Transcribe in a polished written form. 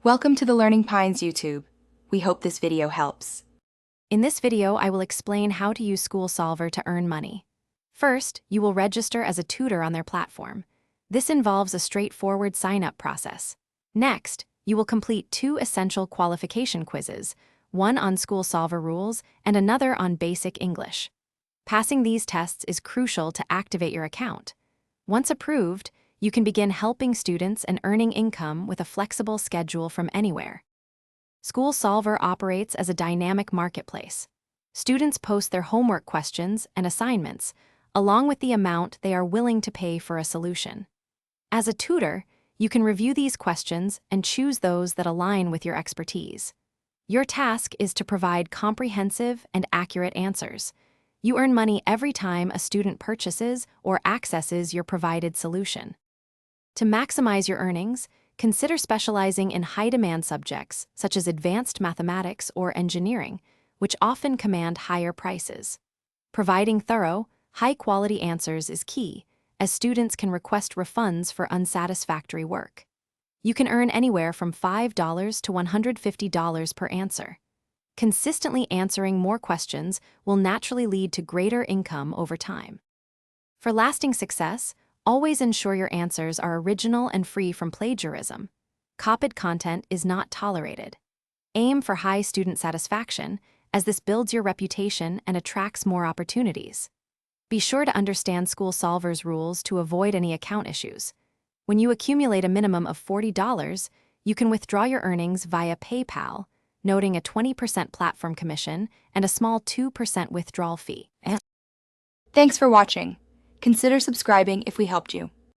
Welcome to the Learning Pines YouTube. We hope this video helps. In this video, I will explain how to use School Solver to earn money. First, you will register as a tutor on their platform. This involves a straightforward sign-up process. Next, you will complete 2 essential qualification quizzes, one on School Solver rules and another on basic English. Passing these tests is crucial to activate your account. Once approved, you can begin helping students and earning income with a flexible schedule from anywhere. School Solver operates as a dynamic marketplace. Students post their homework questions and assignments, along with the amount they are willing to pay for a solution. As a tutor, you can review these questions and choose those that align with your expertise. Your task is to provide comprehensive and accurate answers. You earn money every time a student purchases or accesses your provided solution. To maximize your earnings, consider specializing in high-demand subjects such as advanced mathematics or engineering, which often command higher prices. Providing thorough, high-quality answers is key, as students can request refunds for unsatisfactory work. You can earn anywhere from $5 to $150 per answer. Consistently answering more questions will naturally lead to greater income over time. For lasting success, always ensure your answers are original and free from plagiarism. Copied content is not tolerated. Aim for high student satisfaction, as this builds your reputation and attracts more opportunities. Be sure to understand School Solver's rules to avoid any account issues. When you accumulate a minimum of $40, you can withdraw your earnings via PayPal, noting a 20% platform commission and a small 2% withdrawal fee. Thanks for watching. Consider subscribing if we helped you.